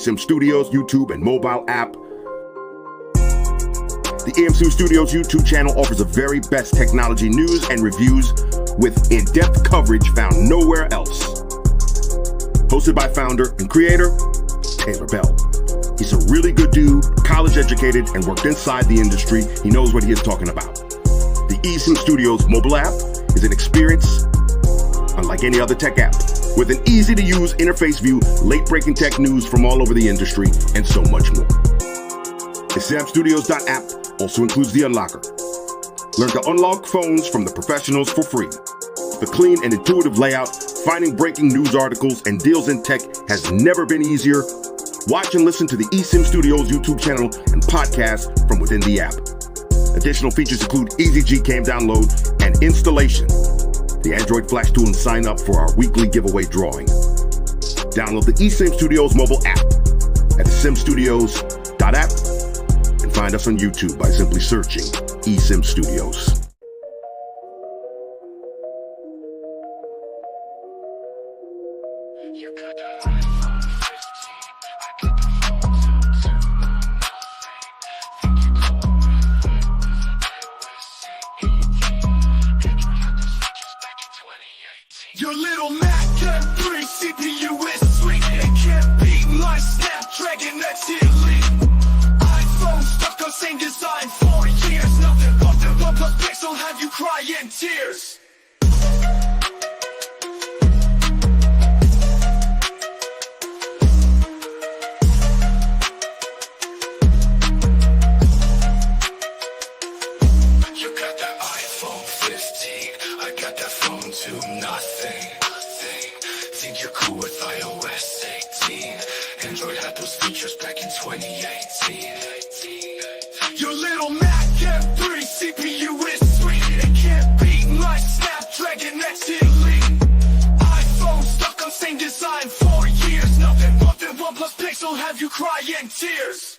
eSIM Studios YouTube and mobile app. The eSIM Studios YouTube channel offers the very best technology news and reviews with in-depth coverage found nowhere else. Hosted by founder and creator, Taylor Bell. He's a really good dude, college educated, and worked inside the industry. He knows what he is talking about. The eSIM Studios mobile app is an experience unlike any other tech app, with an easy-to-use interface view, late-breaking tech news from all over the industry, and so much more. The samstudios.app also includes the unlocker. Learn to unlock phones from the professionals for free. The clean and intuitive layout, finding breaking news articles and deals in tech has never been easier. Watch and listen to the eSIM Studios YouTube channel and podcast from within the app. Additional features include easy Gcam download and installation, the Android Flash tool, and sign up for our weekly giveaway drawing. Download the eSIM Studios mobile app at simstudios.app and find us on YouTube by simply searching eSIM Studios. Your little Mac M3 CPU is sweet. It can't beat my Snapdragon X Elite. iPhone stuck on same design for years. Nothing but the OnePlus Pixel have you crying tears. You got that iPhone 15, I got that phone to nothing. Think you're cool with iOS 18. Android had those features back in 2018. Your little Mac M3 CPU is sweet. It can't beat my Snapdragon X Elite. iPhone stuck on same design for years. Nothing but the OnePlus Pixel have you crying tears.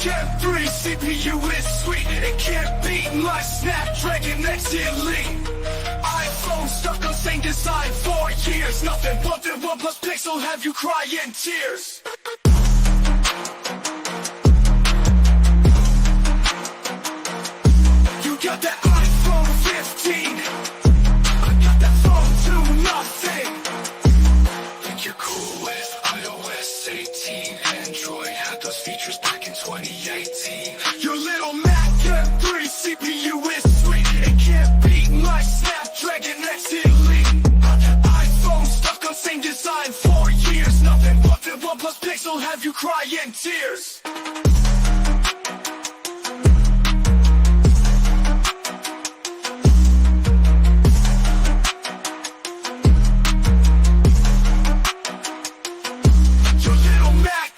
M3 CPU is sweet. It can't beat my Snapdragon X Elite. iPhone stuck on same design for years. Nothing but the OnePlus Pixel have you crying tears. You got that iPhone 15, I got that phone to nothing. Think you're cool with iOS 18. Android had those features back in 2018. Your little Mac M3 CPU is sweet. It can't beat my Snapdragon X Elite. iPhone stuck on same design for years. Nothing but the OnePlus Pixel have you crying tears.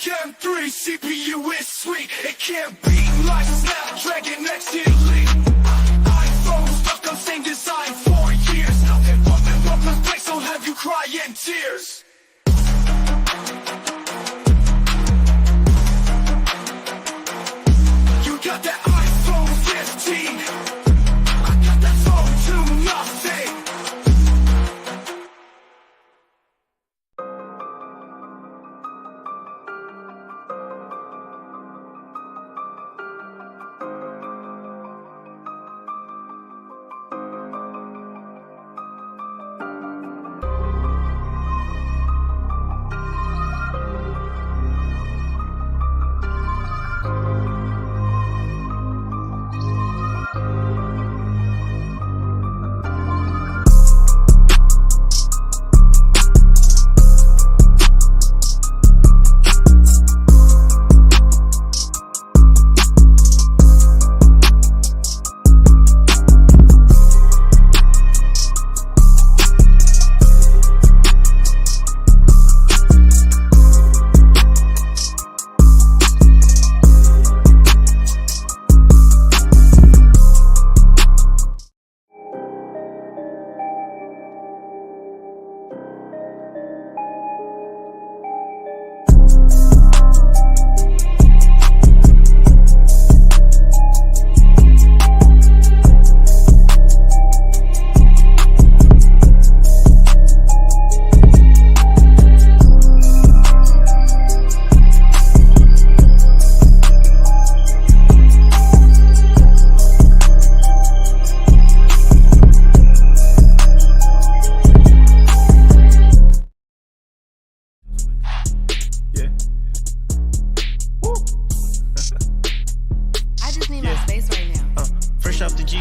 M3 CPU is sweet. It can't beat my Snapdragon X Elite. iPhone stuck on same design for years. Nothing but the OnePlus Pixel have you crying tears. You got that iPhone 15, I got that phone to nothing.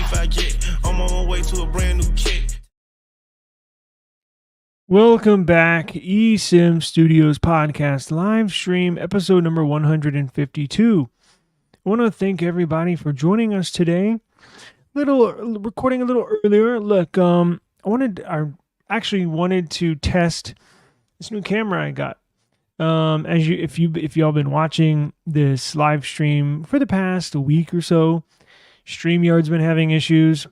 beef I get. I'm on my way to a brand new kit. Welcome back, eSIM Studios Podcast Livestream, episode number 152. I want to thank everybody for joining us today. Recording a little earlier. Look, I wanted to test this new camera I got. If y'all been watching this live stream for the past week or so, StreamYard's been having issues.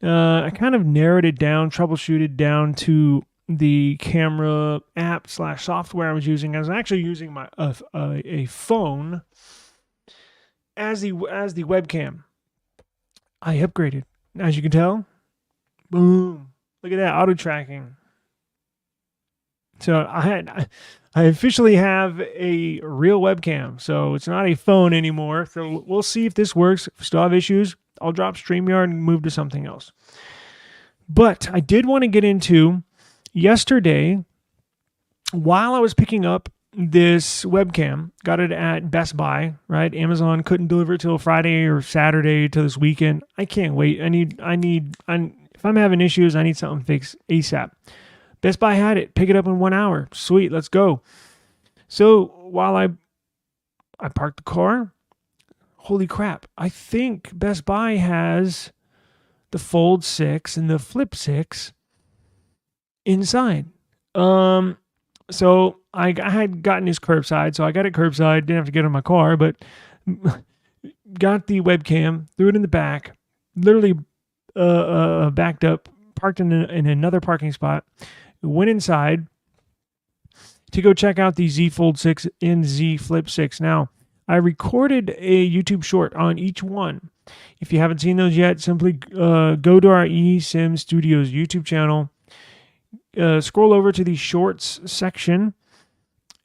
I kind of narrowed it down, troubleshooted down to the camera app / software I was using. I was actually using my a phone as the webcam. I upgraded, as you can tell. Boom! Look at that auto tracking. So I officially have a real webcam. So it's not a phone anymore. So we'll see if this works. If we still have issues, I'll drop StreamYard and move to something else. But I did want to get into yesterday, while I was picking up this webcam, got it at Best Buy, right? Amazon couldn't deliver it till Friday or Saturday till this weekend. I can't wait. If I'm having issues, I need something fixed ASAP. Best Buy had it. Pick it up in 1 hour. Sweet, let's go. So while I parked the car, holy crap, I think Best Buy has the Fold 6 and the Flip 6 inside. So I had gotten his curbside, so I got it curbside, didn't have to get in my car, but got the webcam, threw it in the back, literally backed up, parked in another parking spot, went inside to go check out the Z Fold 6 and Z Flip 6. Now, I recorded a YouTube short on each one. If you haven't seen those yet, simply go to our eSIM Studios YouTube channel, scroll over to the shorts section,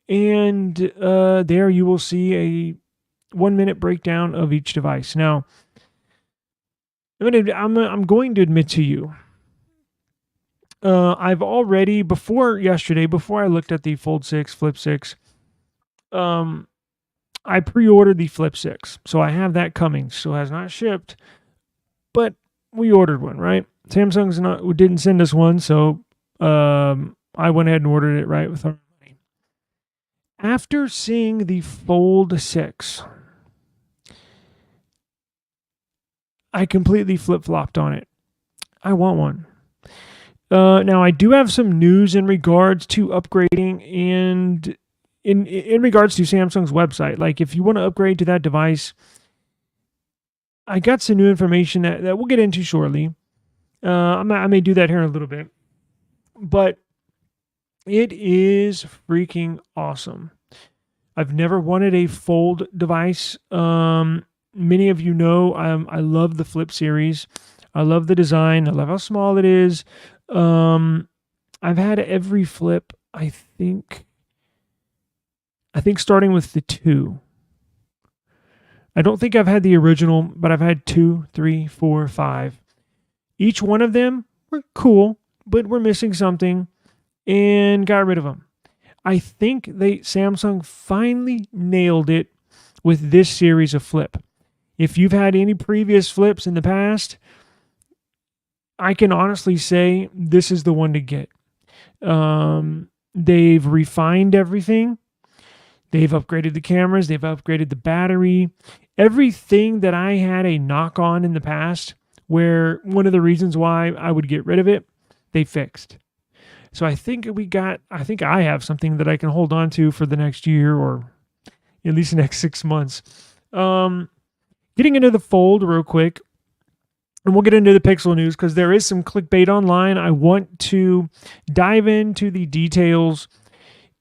and there you will see a 1-minute breakdown of each device. Now, I'm going to admit to you, I've already, before I looked at the Fold 6, Flip 6, I pre-ordered the Flip 6. So I have that coming. Still has not shipped, but we ordered one, right? Samsung didn't send us one, so I went ahead and ordered it right with our money. After seeing the Fold 6, I completely flip-flopped on it. I want one. Now, I do have some news in regards to upgrading and in regards to Samsung's website. Like, if you want to upgrade to that device, I got some new information that we'll get into shortly. I may do that here in a little bit. But it is freaking awesome. I've never wanted a Fold device. Many of you know I love the Flip series. I love the design. I love how small it is. I've had every Flip, I think starting with the 2. I don't think I've had the original, but I've had 2, 3, 4, 5. Each one of them were cool, but we're missing something, and got rid of them. I think Samsung finally nailed it with this series of Flip. If you've had any previous Flips in the past, I can honestly say this is the one to get. They've refined everything. They've upgraded the cameras. They've upgraded the battery. Everything that I had a knock on in the past, where one of the reasons why I would get rid of it, they fixed. So I think I have something that I can hold on to for the next year, or at least the next 6 months. Getting into the Fold real quick, and we'll get into the Pixel news because there is some clickbait online. I want to dive into the details,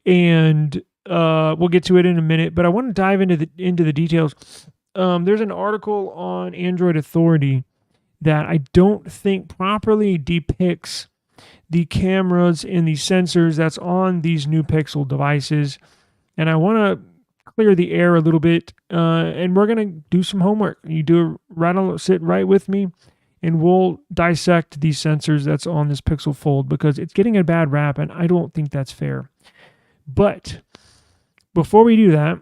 and we'll get to it in a minute. But I want to dive into the details. There's an article on Android Authority that I don't think properly depicts the cameras and the sensors that's on these new Pixel devices, and I want to clear the air a little bit, and we're going to do some homework. You sit right with me, and we'll dissect these sensors that's on this Pixel Fold, because it's getting a bad rap, and I don't think that's fair. But before we do that,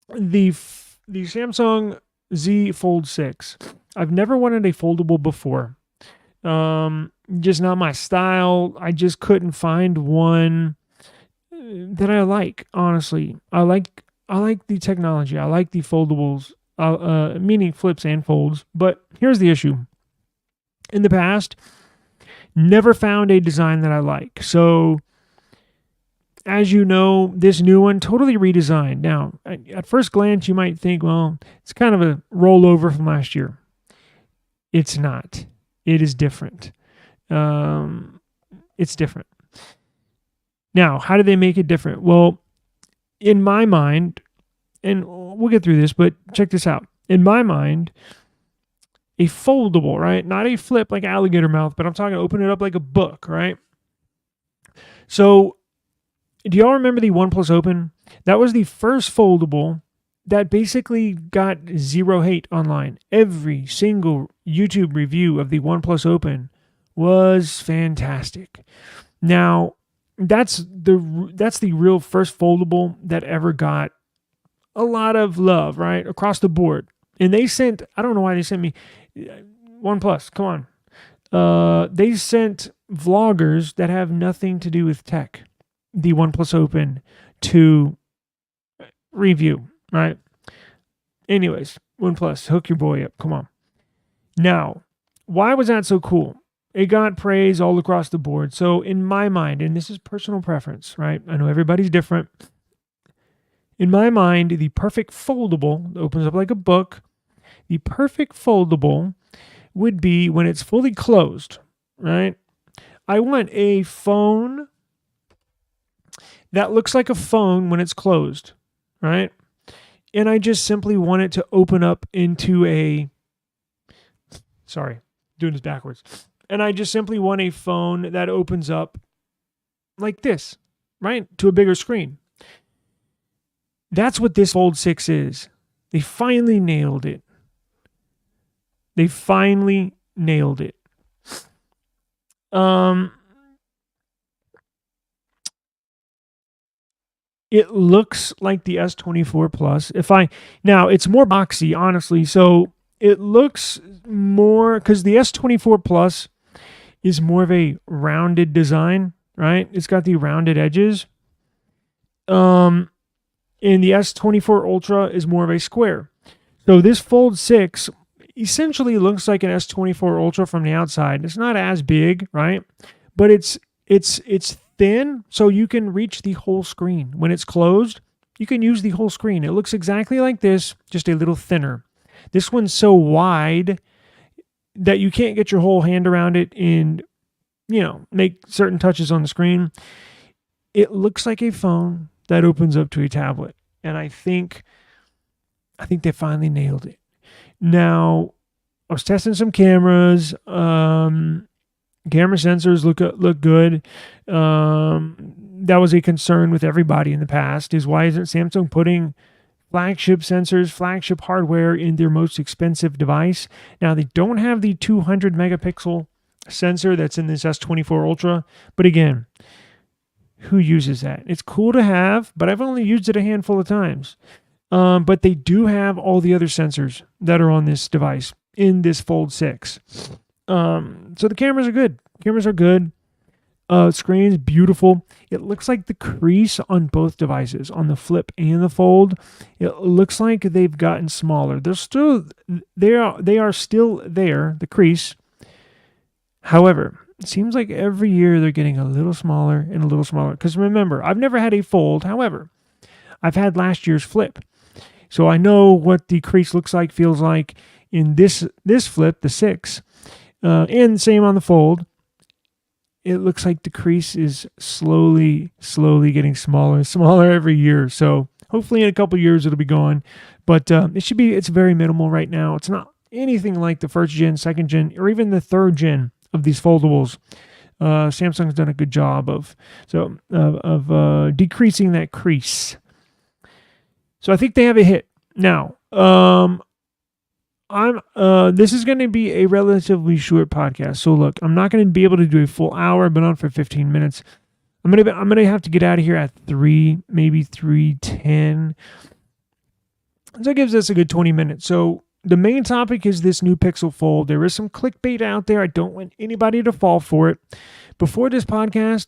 the Samsung Z Fold 6, I've never wanted a foldable before. Just not my style. I just couldn't find one that I like, honestly. I like the technology. I like the foldables, meaning flips and folds. But here's the issue. In the past, never found a design that I like. So, as you know, this new one, totally redesigned. Now, at first glance, you might think, well, it's kind of a rollover from last year. It's not. It is different. It's different. Now, how do they make it different? Well, in my mind, and we'll get through this, but check this out. In my mind, a foldable, right? Not a flip like alligator mouth, but I'm talking open it up like a book, right? So, do y'all remember the OnePlus Open? That was the first foldable that basically got zero hate online. Every single YouTube review of the OnePlus Open was fantastic. Now, that's the real first foldable that ever got a lot of love, right? Across the board. And they sent, I don't know why they sent me, OnePlus, come on. They sent vloggers that have nothing to do with tech, the OnePlus Open, to review, right? Anyways, OnePlus, hook your boy up, come on. Now, why was that so cool? It got praise all across the board. So in my mind, and this is personal preference, right? I know everybody's different. In my mind, the perfect foldable that opens up like a book, the perfect foldable would be when it's fully closed, right? I want a phone that looks like a phone when it's closed, right? And I just simply want it to open up into a, sorry, doing this backwards. And I just simply want a phone that opens up like this, right? To a bigger screen. That's what this Fold 6 is. They finally nailed it. They finally nailed it. It looks like the S24 Plus. Now it's more boxy, honestly. So it looks more, because the S24 Plus is more of a rounded design, right? It's got the rounded edges. And the S24 Ultra is more of a square. So this Fold 6 essentially looks like an S24 Ultra from the outside. It's not as big, right? But it's thin, so you can reach the whole screen. When it's closed, you can use the whole screen. It looks exactly like this, just a little thinner. This one's so wide that you can't get your whole hand around it and, make certain touches on the screen. It looks like a phone that opens up to a tablet. And I think they finally nailed it. Now, I was testing some cameras. Camera sensors look good. That was a concern with everybody in the past, is why isn't Samsung putting flagship sensors, flagship hardware in their most expensive device? Now, they don't have the 200 megapixel sensor that's in this S24 Ultra. But again, who uses that? It's cool to have, but I've only used it a handful of times. But they do have all the other sensors that are on this device in this Fold 6. So the cameras are good. Screen's beautiful. It looks like the crease on both devices, on the Flip and the Fold, it looks like they've gotten smaller. They are still there, the crease. However, it seems like every year they're getting a little smaller and a little smaller. Because remember, I've never had a Fold. However, I've had last year's Flip. So I know what the crease looks like, feels like in this Flip, the 6. And same on the Fold. It looks like the crease is slowly getting smaller and smaller every year. So hopefully in a couple years it'll be gone. But it's very minimal right now. It's not anything like the first gen, second gen, or even the third gen of these foldables. Samsung's done a good job of decreasing that crease. So I think they have a hit. Now, this is going to be a relatively short podcast. So look, I'm not going to be able to do a full hour. I've been on for 15 minutes. I'm going to have to get out of here at 3, maybe 3:10. So it gives us a good 20 minutes. So the main topic is this new Pixel Fold. There is some clickbait out there. I don't want anybody to fall for it. Before this podcast,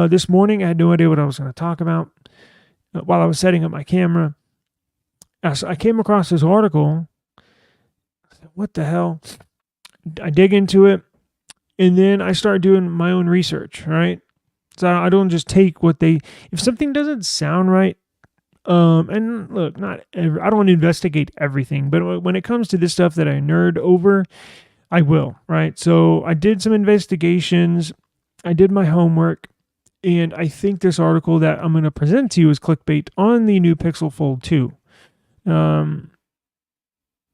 this morning, I had no idea what I was going to talk about. While I was setting up my camera, I came across this article. I said, what the hell? I dig into it, and then I start doing my own research, right? So I don't just take if something doesn't sound right, and look, I don't want to investigate everything, but when it comes to this stuff that I nerd over, I will, right? So I did some investigations, I did my homework, and I think this article that I'm going to present to you is clickbait on the new Pixel Fold 2.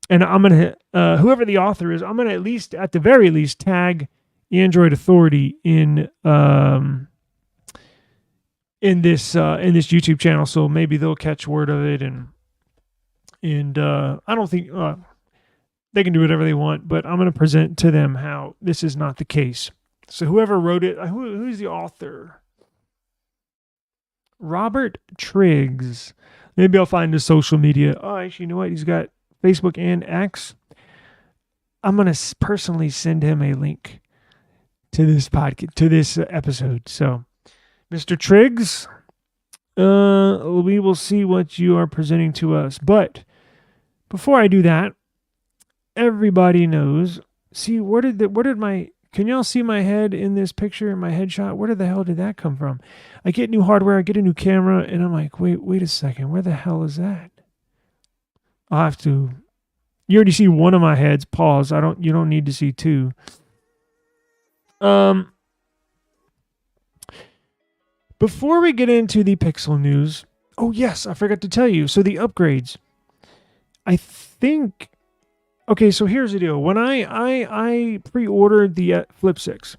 And I'm going to, whoever the author is, I'm going to at the very least, tag Android Authority in this YouTube channel, so maybe they'll catch word of it, and I don't think they can do whatever they want, but I'm going to present to them how this is not the case. So whoever wrote it, who's the author? Robert Triggs. Maybe I'll find his social media. Oh, actually, you know what? He's got Facebook and X. I'm going to personally send him a link to this podcast, to this episode. So, Mr. Triggs, we will see what you are presenting to us. But before I do that, everybody knows. See, can y'all see my head in this picture, in my headshot? Where the hell did that come from? I get new hardware, I get a new camera, and I'm like, wait a second, where the hell is that? I'll have to. You already see one of my heads. Pause. You don't need to see two. Before we get into the Pixel news, oh yes, I forgot to tell you. So the upgrades, I think. Okay, so here's the deal. When I pre-ordered the Flip 6,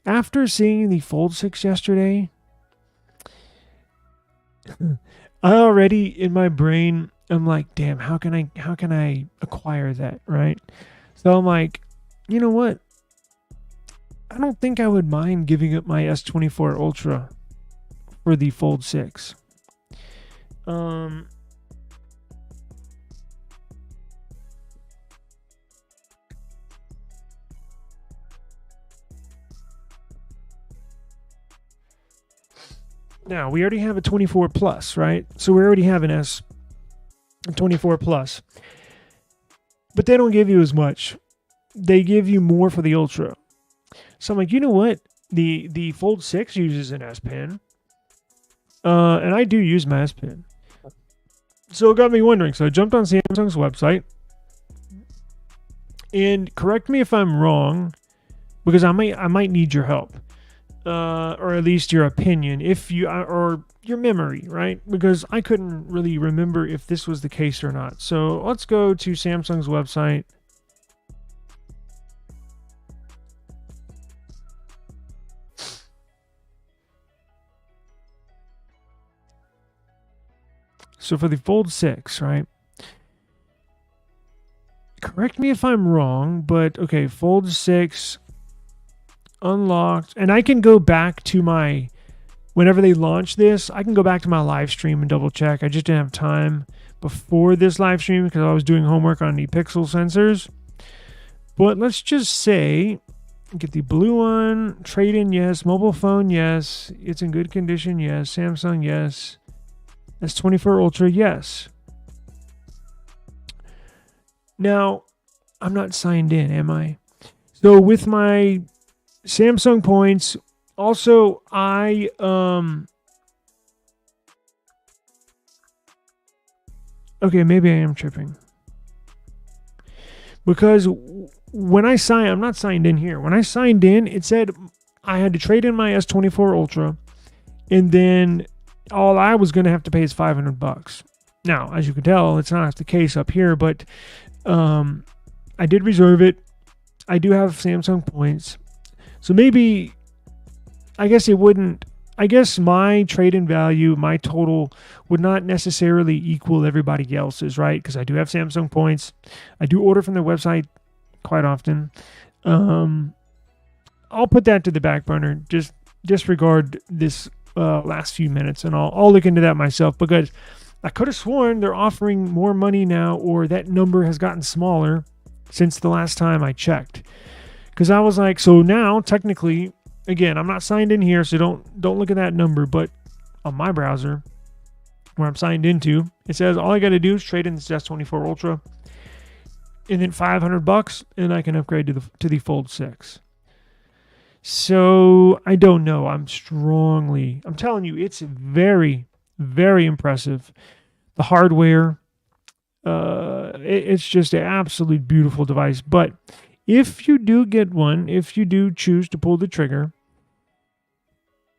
after seeing the Fold 6 yesterday, I already in my brain I'm like, damn, how can I acquire that, right? So I'm like, you know what? I don't think I would mind giving up my S24 Ultra for the Fold 6. Now, we already have a 24 Plus, right? So we already have an S24 Plus. But they don't give you as much. They give you more for the Ultra. So I'm like, you know what? The Fold 6 uses an S Pen. And I do use my S Pen. So it got me wondering. So I jumped on Samsung's website. And correct me if I'm wrong, because I might need your help. Or at least your opinion, or your memory, right? Because I couldn't really remember if this was the case or not. So let's go to Samsung's website. So for the Fold 6, right? Correct me if I'm wrong, but okay, Fold 6 unlocked, and I can go back to whenever they launch this, I can go back to my live stream and double check. I just didn't have time before this live stream because I was doing homework on the Pixel sensors. But let's just say, get the blue one, trade-in, yes. Mobile phone, yes. It's in good condition, yes. Samsung, yes. S24 Ultra, yes. Now, I'm not signed in, am I? So with my Samsung points, also okay, maybe I am tripping. Because when I'm not signed in here. When I signed in, it said I had to trade in my S24 Ultra, and then all I was going to have to pay is $500. Now, as you can tell, it's not the case up here, but I did reserve it. I do have Samsung points. So maybe, I guess my trade-in value, my total, would not necessarily equal everybody else's, right? Because I do have Samsung points. I do order from their website quite often. I'll put that to the back burner. Just disregard this last few minutes, and I'll look into that myself, because I could have sworn they're offering more money now, or that number has gotten smaller since the last time I checked. Because I was like, so now technically, again, I'm not signed in here, so don't look at that number. But on my browser, where I'm signed into, it says all I got to do is trade in this S23 Ultra, and then $500, and I can upgrade to the Fold 6. So I don't know. I'm telling you, it's very, very impressive. The hardware, it's just an absolutely beautiful device. But if you do get one, if you do choose to pull the trigger,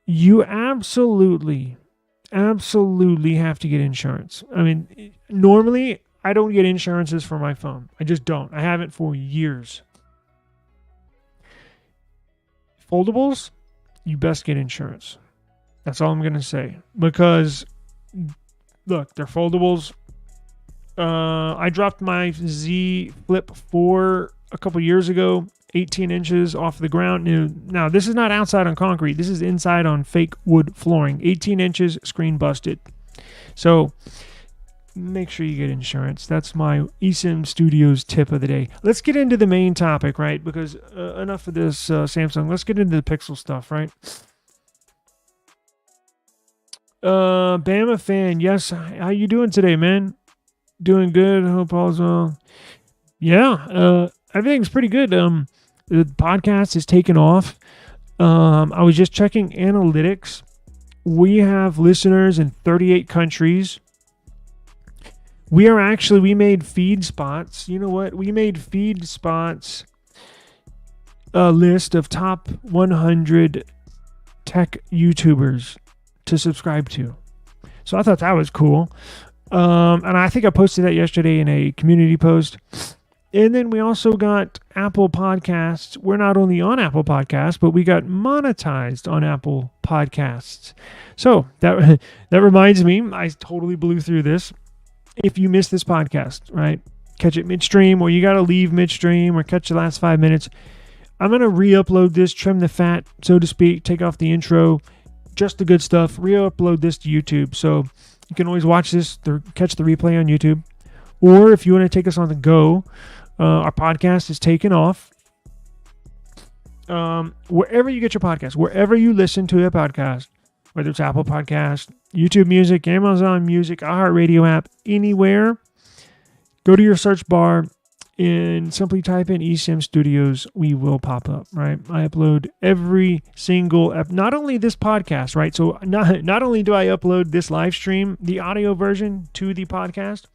you absolutely have to get insurance. I mean, normally I don't get insurances for my phone. I just don't. I haven't for years. Foldables, you best get insurance. That's all I'm going to say. Because, look, they're foldables. I dropped my Z Flip 4 a couple years ago, 18 inches off the ground. Now, this is not outside on concrete. This is inside on fake wood flooring. 18 inches, screen busted. So, make sure you get insurance. That's my eSIM Studios tip of the day. Let's get into the main topic, right? Because enough of this Samsung. Let's get into the Pixel stuff, right? Bama fan, yes. How you doing today, man? Doing good. Hope all's well. Yeah, everything's pretty good. The podcast is taking off. I was just checking analytics. We have listeners in 38 countries. We made Feed Spots. You know what? We made Feed Spots a list of top 100 tech YouTubers to subscribe to. So I thought that was cool. And I think I posted that yesterday in a community post. And then we also got Apple Podcasts. We're not only on Apple Podcasts, but we got monetized on Apple Podcasts. So that reminds me, I totally blew through this. If you missed this podcast, right, catch it midstream, or you got to leave midstream, or catch the last 5 minutes, I'm going to re-upload this, trim the fat, so to speak, take off the intro, just the good stuff, re-upload this to YouTube. So you can always watch this, catch the replay on YouTube. Or if you want to take us on the go, our podcast is taken off. Wherever you get your podcast, wherever you listen to a podcast, whether it's Apple Podcast, YouTube Music, Amazon Music, iHeartRadio app, anywhere, go to your search bar and simply type in eSIM Studios. We will pop up, right? I upload every single not only this podcast, right? So not only do I upload this live stream, the audio version, to the podcast,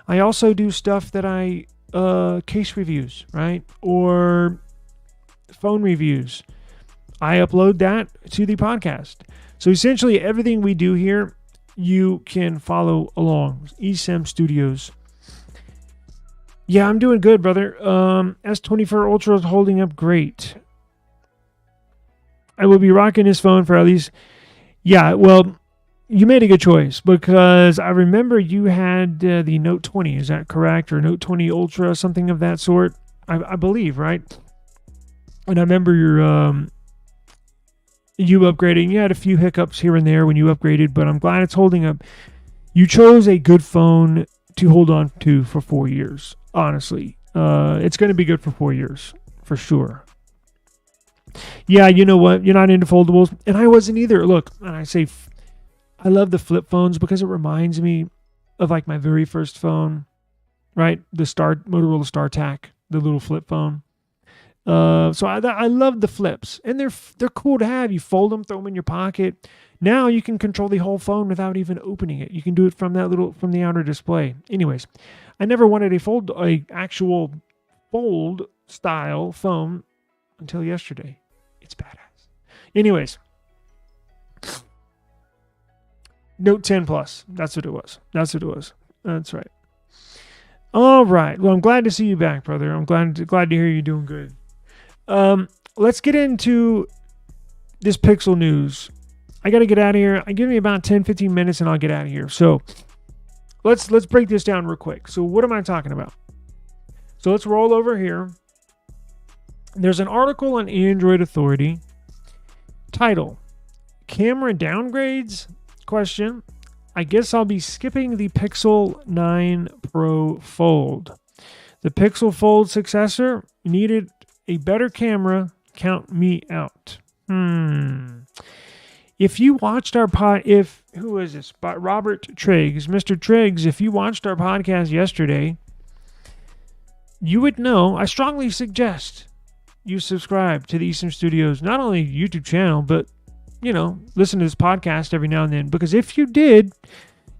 I also do stuff that case reviews, right? Or phone reviews. I upload that to the podcast. So essentially everything we do here, you can follow along. eSIM Studios. Yeah, I'm doing good, brother. S23 Ultra is holding up great. I will be rocking this phone for at least... Yeah, well, you made a good choice, because I remember you had the Note 20, is that correct? Or Note 20 Ultra, something of that sort, I believe, right? And I remember you upgrading. You had a few hiccups here and there when you upgraded, but I'm glad it's holding up. You chose a good phone to hold on to for 4 years, honestly. It's going to be good for 4 years, for sure. Yeah, you know what? You're not into foldables, and I wasn't either. Look, and I say I love the flip phones because it reminds me of like my very first phone, right? The Motorola StarTAC, the little flip phone. So I love the flips, and they're cool to have. You fold them, throw them in your pocket. Now you can control the whole phone without even opening it. You can do it from the outer display. Anyways, I never wanted a actual fold style phone until yesterday. It's badass. Anyways, Note 10 Plus. That's what it was. That's right. All right. Well, I'm glad to see you back, brother. I'm glad to hear you're doing good. Let's get into this Pixel news. I got to get out of here. Give me about 10-15 minutes and I'll get out of here. So let's break this down real quick. So what am I talking about? So let's roll over here. There's an article on Android Authority. Title: Camera downgrades? Question: I guess I'll be skipping the Pixel 9 Pro Fold. The Pixel Fold successor needed a better camera. Count me out. If you watched our who is this? Robert Triggs. Mr. Triggs, if you watched our podcast yesterday, you would know, I strongly suggest you subscribe to the eSIM Studios, not only YouTube channel, but, listen to this podcast every now and then. Because if you did,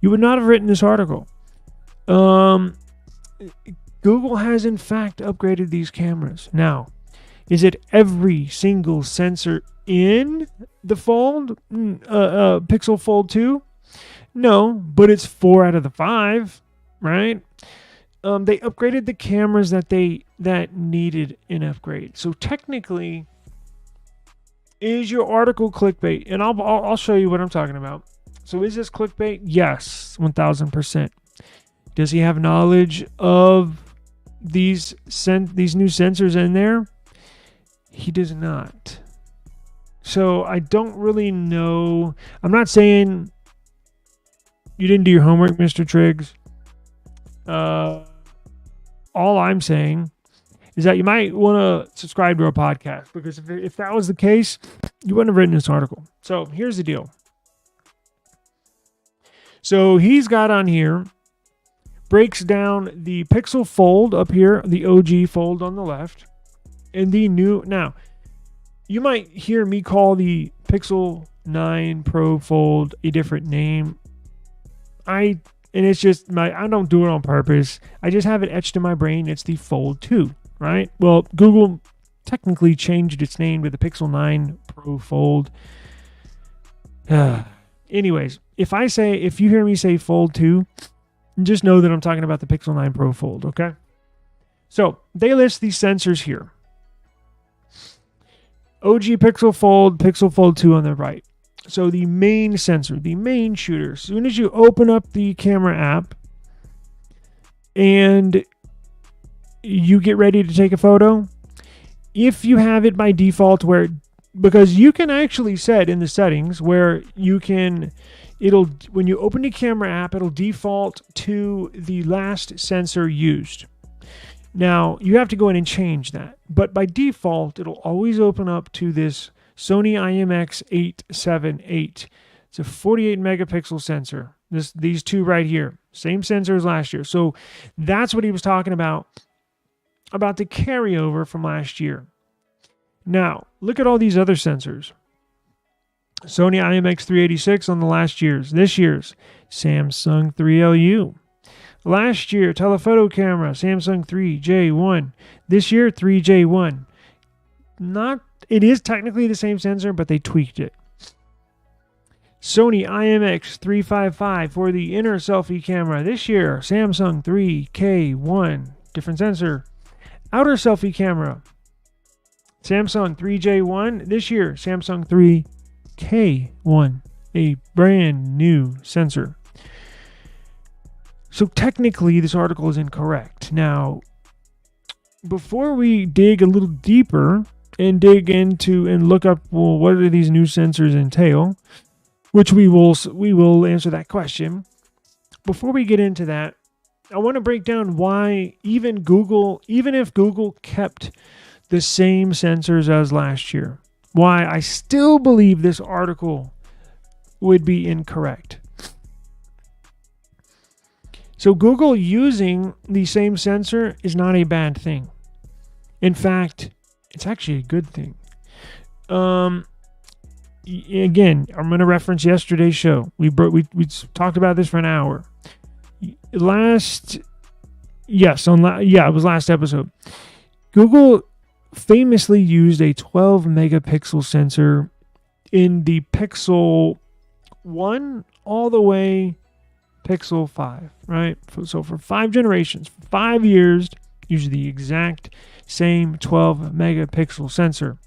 you would not have written this article. Google has, in fact, upgraded these cameras. Now, is it every single sensor in the Fold, Pixel Fold 2? No, but it's 4 out of the 5, right? They upgraded the cameras that needed an upgrade. So technically, is your article clickbait? And I'll show you what I'm talking about. So is this clickbait? Yes, 1000%. Does he have knowledge of these new sensors in there? He does not. So I don't really know. I'm not saying you didn't do your homework, Mr. Triggs. All I'm saying is that you might want to subscribe to our podcast, because if that was the case, you wouldn't have written this article. So here's the deal. So he's got on here, breaks down the Pixel Fold up here, the OG Fold on the left, and the new. Now, you might hear me call the Pixel 9 Pro Fold a different name. And it's just I don't do it on purpose. I just have it etched in my brain. It's the Fold 2, right? Well, Google technically changed its name to the Pixel 9 Pro Fold. Anyways, if you hear me say Fold 2, just know that I'm talking about the Pixel 9 Pro Fold, okay? So they list these sensors here. OG Pixel Fold 2 on the right. So the main sensor, the main shooter, as soon as you open up the camera app and you get ready to take a photo, if you have it by default because you can actually set in the settings where when you open the camera app, it'll default to the last sensor used. Now, you have to go in and change that. But by default, it'll always open up to this Sony IMX878. It's a 48 megapixel sensor. These two right here. Same sensor as last year. So that's what he was talking about the carryover from last year. Now, look at all these other sensors. Sony IMX386 on the last year's. This year's Samsung 3LU. Last year, telephoto camera, Samsung 3J1. This year, 3J1. It is technically the same sensor, but they tweaked it. Sony IMX355 for the inner selfie camera. This year, Samsung 3K1. Different sensor. Outer selfie camera. Samsung 3J1. This year, Samsung 3K1. A brand new sensor. So technically, this article is incorrect. Now, before we dig a little deeper and dig into and look up, well, what do these new sensors entail, which we will answer that question. Before we get into that, I want to break down why even if Google kept the same sensors as last year, why I still believe this article would be incorrect. So Google using the same sensor is not a bad thing. In fact, it's actually a good thing. Again, I'm going to reference yesterday's show. We talked about this for an hour. It was last episode. Google famously used a 12 megapixel sensor in the Pixel 1 all the way Pixel 5, right? So for 5 generations, for 5 years, use the exact same 12 megapixel sensor.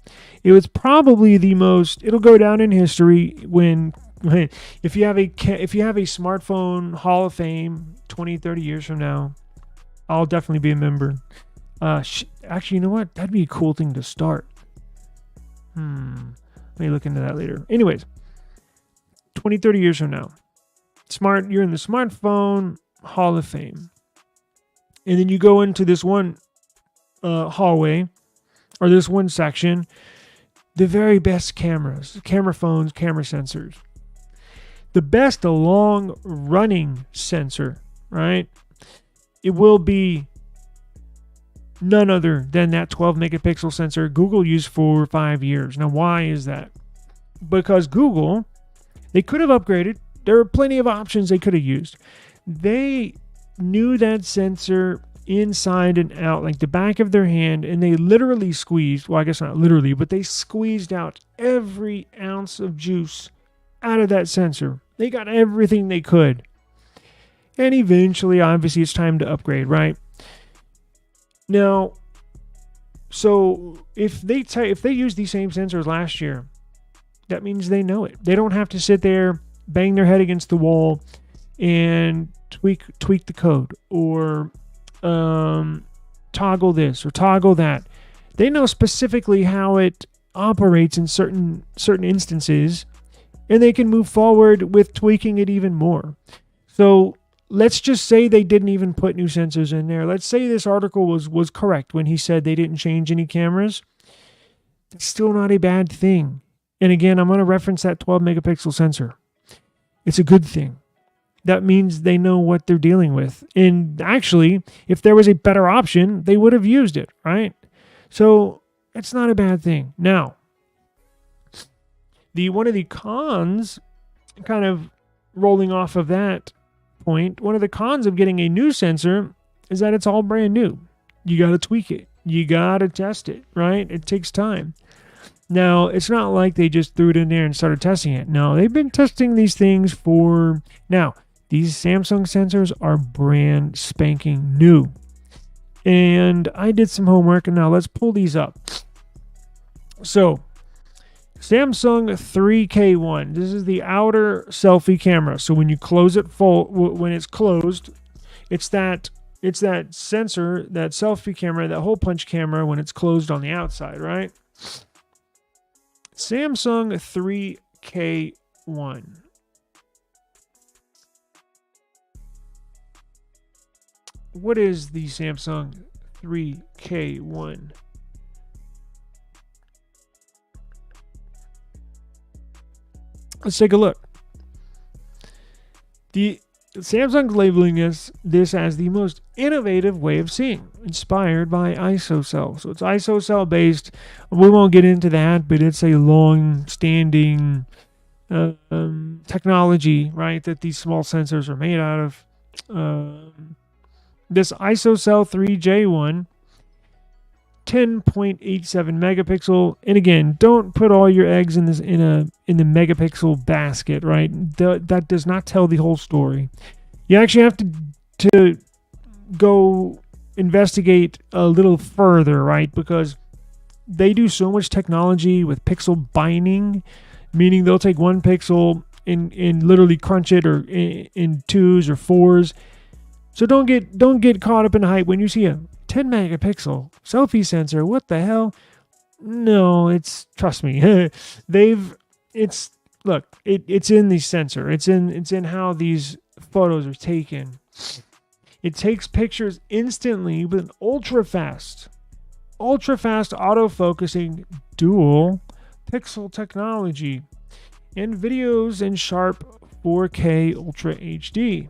It was probably it'll go down in history if you have a smartphone Hall of Fame 20, 30 years from now. I'll definitely be a member. Actually, you know what? That'd be a cool thing to start. Let me look into that later. Anyways, 20, 30 years from now, you're in the smartphone Hall of Fame. And then you go into this one hallway or this one section, the very best cameras, camera phones, camera sensors. The best long running sensor, right? It will be none other than that 12 megapixel sensor Google used for 5 years. Now, why is that? Because Google, they could have upgraded. There are plenty of options they could have used. They knew that sensor inside and out, like the back of their hand, and they literally squeezed, well, I guess not literally, but they squeezed out every ounce of juice out of that sensor. They got everything they could. And eventually, obviously, it's time to upgrade, right? Now, so if they use these same sensors last year, that means they know it. They don't have to sit there, bang their head against the wall, and tweak the code or toggle this or toggle that. They know specifically how it operates in certain instances, and they can move forward with tweaking it even more. So let's just say they didn't even put new sensors in there. Let's say this article was correct when he said they didn't change any cameras. It's still not a bad thing. And again, I'm going to reference that 12 megapixel sensor. It's a good thing. That means they know what they're dealing with. And actually, if there was a better option, they would have used it, right? So it's not a bad thing. Now, one of the cons, kind of rolling off of that point, one of the cons of getting a new sensor is that it's all brand new. You got to tweak it. You got to test it, right? It takes time. Now, it's not like they just threw it in there and started testing it. No, they've been testing these things for... Now, these Samsung sensors are brand spanking new. And I did some homework, and now let's pull these up. So, Samsung 3K1. This is the outer selfie camera. So when you close it when it's closed, it's that sensor, that selfie camera, that hole punch camera when it's closed on the outside, right? Samsung 3K1. What is the Samsung 3K1? Let's take a look. The Samsung's labeling this as the most innovative way of seeing, inspired by ISOCELL. So it's ISOCELL based. We won't get into that, but it's a long-standing technology, right, that these small sensors are made out of. This ISOCELL 3J1, 10.87 megapixel, and again, don't put all your eggs in the megapixel basket, right? That does not tell the whole story. You actually have to go investigate a little further, right? Because they do so much technology with pixel binding, meaning they'll take one pixel and literally crunch it or in twos or fours. So don't get caught up in the hype when you see a 10 megapixel selfie sensor. What the hell? No, trust me. It's in the sensor. It's in how these photos are taken. It takes pictures instantly with an ultra fast autofocusing dual pixel technology and videos in sharp 4K Ultra HD.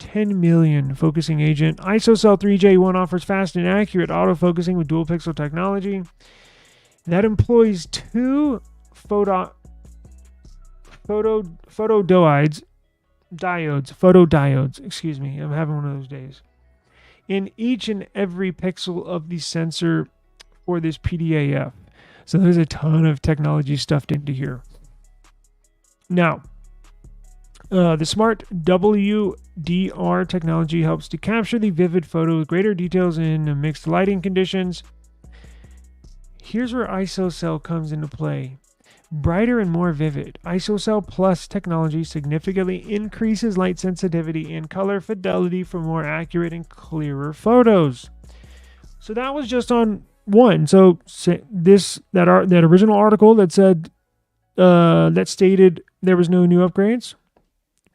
10 million focusing agent. ISOCELL 3J1 offers fast and accurate autofocusing with dual pixel technology that employs two photodiodes, excuse me, I'm having one of those days, in each and every pixel of the sensor for this PDAF. So there's a ton of technology stuffed into here. Now, the smart WDR technology helps to capture the vivid photo with greater details in mixed lighting conditions. Here's where ISOCELL comes into play. Brighter and more vivid. ISOCELL Plus technology significantly increases light sensitivity and color fidelity for more accurate and clearer photos. So that was just on one. So that original article that said that stated there was no new upgrades.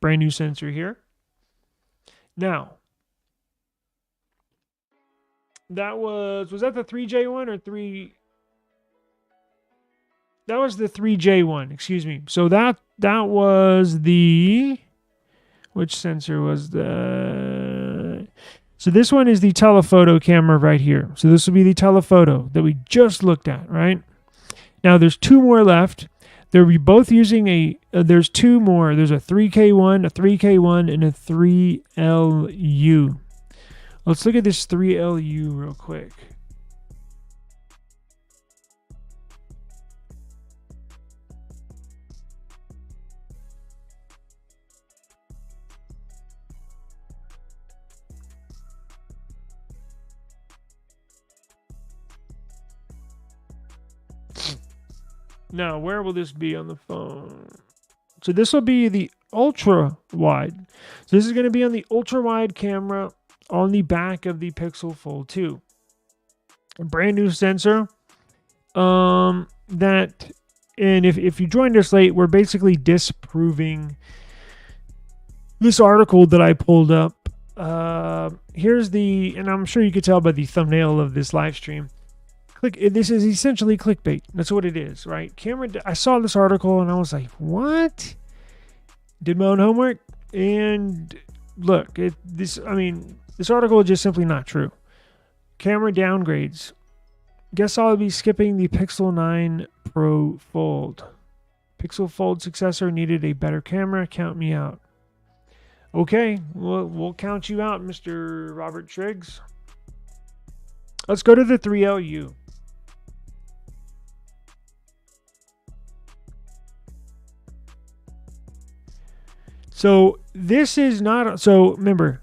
brand new sensor here. Now, that was that the 3J one or 3? That was the 3J one, excuse me. So that was the, which sensor was the, so this one is the telephoto camera right here. So this will be the telephoto that we just looked at, right? Now there's two more left. They'll be both using there's two more. There's a 3K1, a 3K1, and a 3LU. Let's look at this 3LU real quick. Now, where will this be on the phone? So this will be the ultra wide. So this is going to be on the ultra wide camera on the back of the Pixel Fold 2. A brand new sensor. And if you joined us late, we're basically disproving this article that I pulled up. Here's and I'm sure you could tell by the thumbnail of this live stream. This is essentially clickbait. That's what it is, right? I saw this article and I was like, what? Did my own homework, and look, this article is just simply not true. Camera downgrades. Guess I'll be skipping the Pixel 9 Pro Fold. Pixel Fold successor needed a better camera. Count me out. Okay, we'll count you out, Mr. Robert Triggs. Let's go to the 3LU. So this is not, so remember,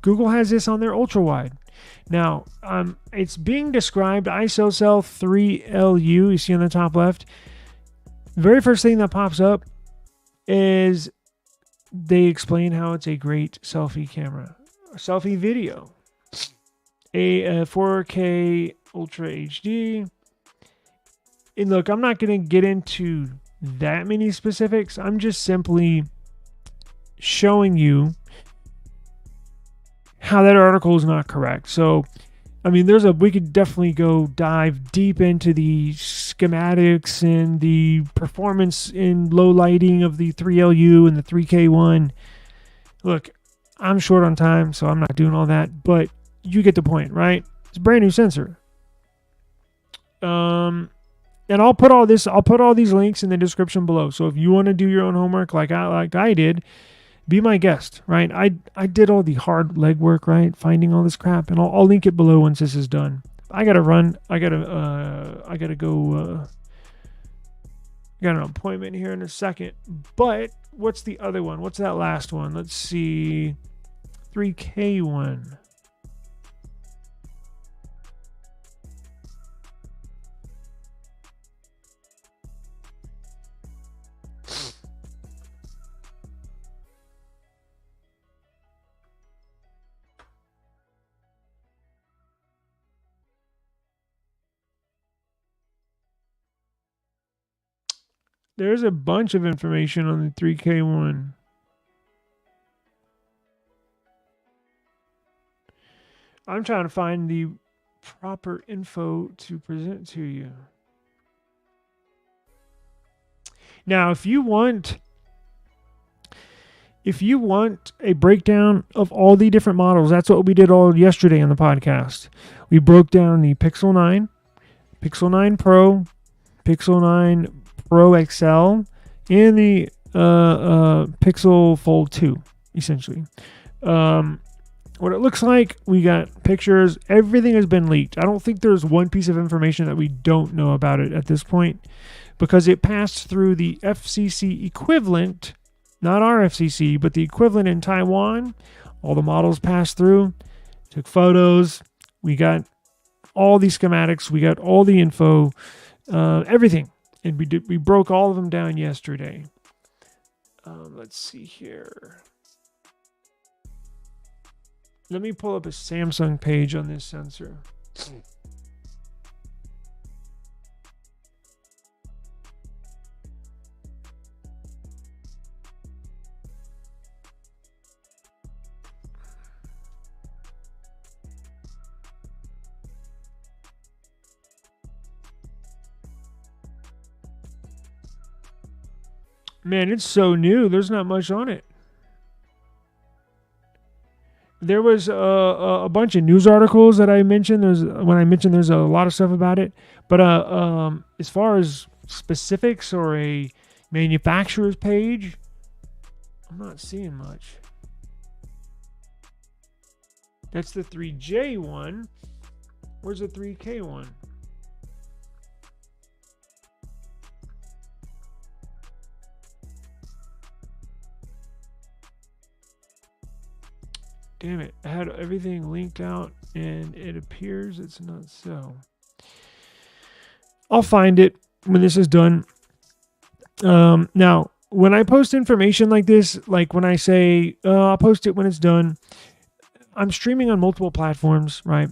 Google has this on their ultra wide. Now, it's being described ISOCELL 3LU, you see on the top left. The very first thing that pops up is they explain how it's a great selfie camera, a selfie video, a 4K Ultra HD. And look, I'm not going to get into that many specifics. I'm just simply showing you how that article is not correct. So, I mean, we could definitely go dive deep into the schematics and the performance in low lighting of the 3LU and the 3K1. Look, I'm short on time, so I'm not doing all that, but you get the point, right? It's a brand new sensor. And I'll put all these links in the description below. So if you want to do your own homework like I did, be my guest, right? I did all the hard legwork, right? Finding all this crap, and I'll link it below once this is done. I gotta run. I gotta go. Got an appointment here in a second. But what's the other one? What's that last one? Let's see. 3K1. There's a bunch of information on the 3K1. I'm trying to find the proper info to present to you. Now, if you want a breakdown of all the different models, that's what we did all yesterday on the podcast. We broke down the Pixel 9, Pixel 9 Pro, Pixel 9 Pro XL, and the Pixel Fold 2, essentially. What it looks like, we got pictures. Everything has been leaked. I don't think there's one piece of information that we don't know about it at this point, because it passed through the FCC equivalent, not our FCC, but the equivalent in Taiwan. All the models passed through, took photos. We got all the schematics. We got all the info, everything. And we broke all of them down yesterday. Let's see here. Let me pull up a Samsung page on this sensor. Man, it's so new. There's not much on it. There was a bunch of news articles that I mentioned. There's a lot of stuff about it. But as far as specifics or a manufacturer's page, I'm not seeing much. That's the 3J one. Where's the 3K one? Damn it, I had everything linked out and it appears it's not so. I'll find it when this is done. Now, when I post information like this, like when I say I'll post it when it's done, I'm streaming on multiple platforms, right?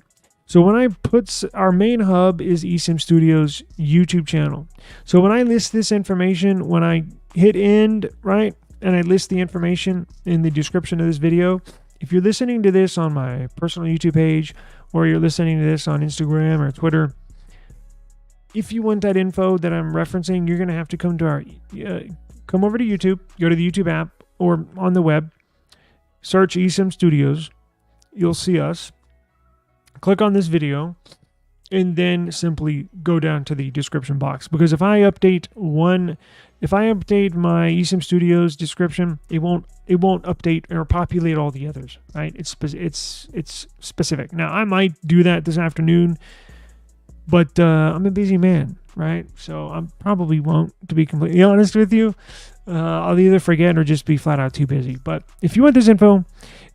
So when I put, our main hub is eSIM Studios YouTube channel. So when I list this information, when I hit end, right, and I list the information in the description of this video, if you're listening to this on my personal YouTube page, or you're listening to this on Instagram or Twitter, if you want that info that I'm referencing, you're going to have to come to come over to YouTube, go to the YouTube app, or on the web, search eSIM Studios. You'll see us. Click on this video, and then simply go down to the description box. Because if I update my eSIM Studios description, it won't update or populate all the others, right? It's specific. Now I might do that this afternoon, but I'm a busy man, right? So I probably won't, to be completely honest with you. I'll either forget or just be flat out too busy. But if you want this info,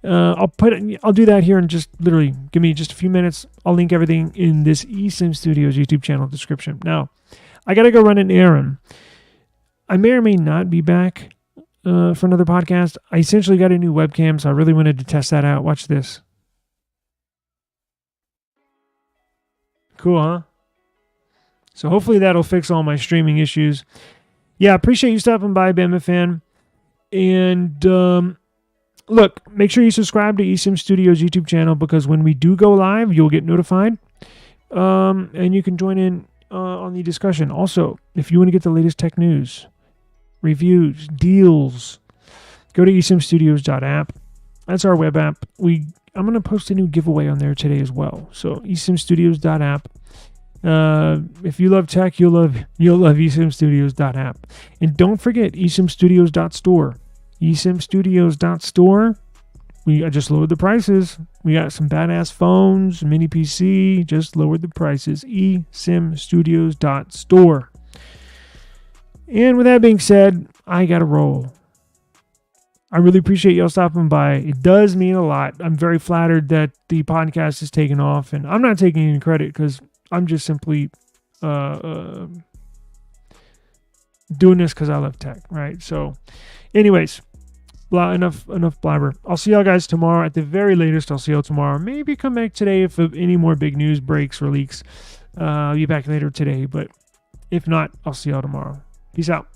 I'll do that here in just literally give me just a few minutes. I'll link everything in this eSIM Studios YouTube channel description. Now, I gotta go run an errand. I may or may not be back for another podcast. I essentially got a new webcam, so I really wanted to test that out. Watch this. Cool, huh? So hopefully that'll fix all my streaming issues. Yeah, appreciate you stopping by, BMFan. And look, make sure you subscribe to eSIM Studios YouTube channel, because when we do go live, you'll get notified. And you can join in on the discussion. Also, if you want to get the latest tech news, reviews, deals, go to esimstudios.app. That's our web app. I'm going to post a new giveaway on there today as well. So esimstudios.app. If you love tech, you'll love esimstudios.app. And don't forget esimstudios.store. esimstudios.store. I just lowered the prices. We got some badass phones, mini PC, just lowered the prices. esimstudios.store. And with that being said, I got to roll. I really appreciate y'all stopping by. It does mean a lot. I'm very flattered that the podcast is taking off, and I'm not taking any credit because I'm just simply doing this because I love tech, right? So, anyways, enough blabber. I'll see y'all guys tomorrow. At the very latest, I'll see y'all tomorrow. Maybe come back today if any more big news breaks or leaks. I'll be back later today, but if not, I'll see y'all tomorrow. Peace out.